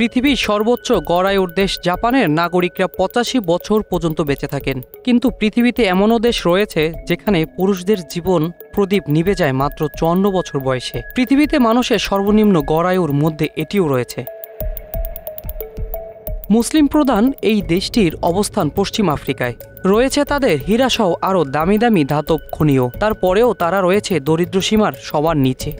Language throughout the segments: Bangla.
পৃথিবীর সর্বোচ্চ গড় আয়ুর দেশ জাপানের নাগরিকরা ৮৫ বছর পর্যন্ত বেঁচে থাকেন। কিন্তু পৃথিবীতে এমনও দেশ রয়েছে যেখানে পুরুষদের জীবন প্রদীপ নিভে যায় মাত্র ৫৪ বছর বয়সে। পৃথিবীতে মানুষের সর্বনিম্ন গড় আয়ুর মধ্যে এটিও রয়েছে। মুসলিম প্রধান এই দেশটির অবস্থান পশ্চিম আফ্রিকায়। রয়েছে তাদের হীরাসহ আরও দামি দামি ধাতব খনিও। তারপরেও তারা রয়েছে দরিদ্র সীমার সবার নিচে।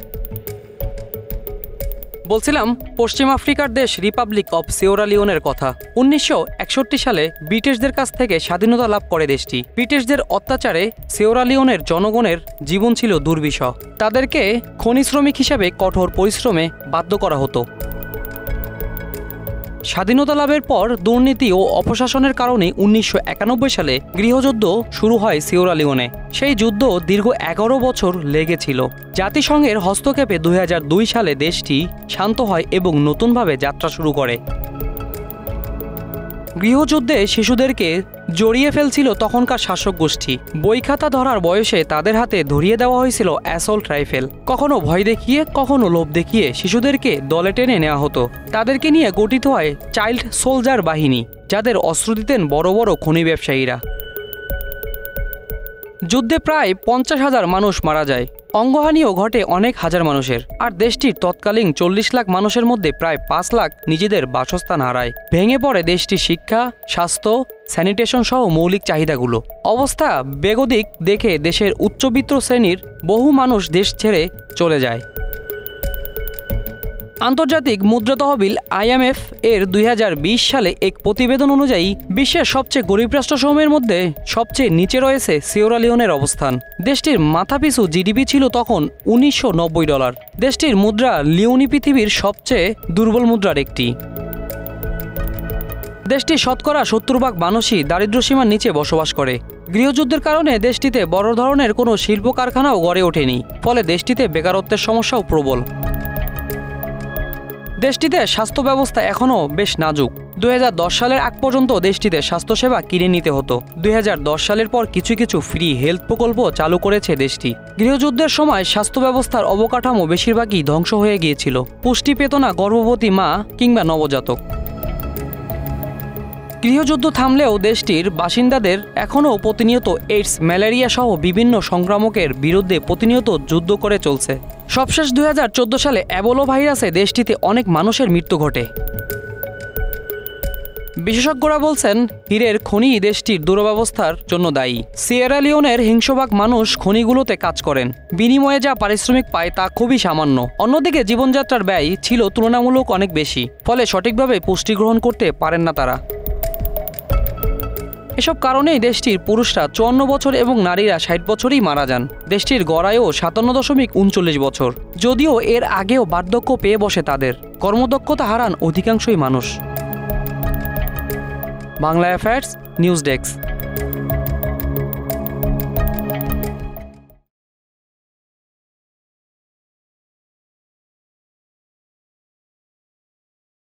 বলছিলাম পশ্চিম আফ্রিকার দেশ রিপাবলিক অব সিয়েরা লিওনের কথা। ১৯৬১ সালে ব্রিটিশদের কাছ থেকে স্বাধীনতা লাভ করে দেশটি। ব্রিটিশদের অত্যাচারে সিয়েরা লিওনের জনগণের জীবন ছিল দুর্বিষহ। তাদেরকে খনি শ্রমিক হিসেবে কঠোর পরিশ্রমে বাধ্য করা হতো। স্বাধীনতা লাভের পর দুর্নীতি ও অপশাসনের কারণে ১৯৯১ সালে গৃহযুদ্ধ শুরু হয় সিয়েরা লিওনে। সেই যুদ্ধ দীর্ঘ ১১ বছর লেগেছিল। জাতিসংঘের হস্তক্ষেপে ২০০২ সালে দেশটি শান্ত হয় এবং নতুনভাবে যাত্রা শুরু করে। গৃহযুদ্ধে শিশুদেরকে জড়িয়ে ফেলছিল তখনকার শাসক গোষ্ঠী। বইখাতা ধরার বয়সে তাদের হাতে ধরিয়ে দেওয়া হয়েছিল অ্যাসল্ট রাইফেল। কখনো ভয় দেখিয়ে, কখনো লোভ দেখিয়ে শিশুদেরকে দলে টেনে নেওয়া হতো। তাদেরকে নিয়ে গঠিত হয় চাইল্ড সোলজার বাহিনী, যাদের অস্ত্র দিতেন বড় বড় খনি ব্যবসায়ীরা। যুদ্ধে প্রায় ৫০,০০০ মানুষ মারা যায়। অঙ্গহানিও ঘটে অনেক হাজার মানুষের। আর দেশটির তৎকালীন ৪০ লাখ মানুষের মধ্যে প্রায় ৫ লাখ নিজেদের বাসস্থান হারায়। ভেঙে পড়ে দেশটির শিক্ষা, স্বাস্থ্য, স্যানিটেশন সহ মৌলিক চাহিদাগুলো। অবস্থা বেগতিক দেখে দেশের উচ্চবিত্ত শ্রেণীর বহু মানুষ দেশ ছেড়ে চলে যায়। আন্তর্জাতিক মুদ্রা তহবিল IMF এর ২০২০ সালে এক প্রতিবেদন অনুযায়ী বিশ্বের সবচেয়ে গরিব রাষ্ট্রসমূহের মধ্যে সবচেয়ে নিচে রয়েছে সিয়েরা লিওনের অবস্থান। দেশটির মাথাপিছু জিডিপি ছিল তখন $১৯৯০। দেশটির মুদ্রা লিওনি পৃথিবীর সবচেয়ে দুর্বল মুদ্রার একটি। দেশটির শতকরা ৭০% মানুষই দারিদ্র্যসীমার নিচে বসবাস করে। গৃহযুদ্ধের কারণে দেশটিতে বড় ধরনের কোনো শিল্প কারখানাও গড়ে ওঠেনি। ফলে দেশটিতে বেকারত্বের সমস্যাও প্রবল। দেশটিতে স্বাস্থ্য ব্যবস্থা এখনও বেশ নাজুক। ২০১০ সালের আগ পর্যন্ত দেশটিতে স্বাস্থ্যসেবা কিনে নিতে হতো। ২০১০ সালের পর কিছু কিছু ফ্রি হেলথ প্রকল্প চালু করেছে দেশটি। গৃহযুদ্ধের সময় স্বাস্থ্য ব্যবস্থার অবকাঠামো বেশিরভাগই ধ্বংস হয়ে গিয়েছিল। পুষ্টি পেত না গর্ভবতী মা কিংবা নবজাতক। গৃহযুদ্ধ থামলেও দেশটির বাসিন্দাদের এখনও প্রতিনিয়ত এইডস, ম্যালেরিয়া সহ বিভিন্ন সংক্রামকের বিরুদ্ধে প্রতিনিয়ত যুদ্ধ করে চলছে। সবশেষ ২০১৪ সালে অ্যাবোলা ভাইরাসে দেশটিতে অনেক মানুষের মৃত্যু ঘটে। বিশেষজ্ঞরা বলছেন হীরের খনি দেশটির দুরবস্থার জন্য দায়ী। সিয়েরা লিওনের হিংস্রভাগ মানুষ খনিগুলোতে কাজ করেন। বিনিময়ে যা পারিশ্রমিক পায় তা খুবই সামান্য। অন্যদিকে জীবনযাত্রার ব্যয় ছিল তুলনামূলক অনেক বেশি। ফলে সঠিকভাবে পুষ্টি গ্রহণ করতে পারেন না তারা। এসব কারণেই দেশটির পুরুষরা ৫৪ বছর এবং নারীরা ৬০ বছরেই মারা যান। দেশটির গড় আয়ু ৫৭.৩৯ বছর। যদিও এর আগেও বার্ধক্য পেয়ে বসে তাদের। কর্মদক্ষতা হারান অধিকাংশই মানুষ। Bangla affairs news desk.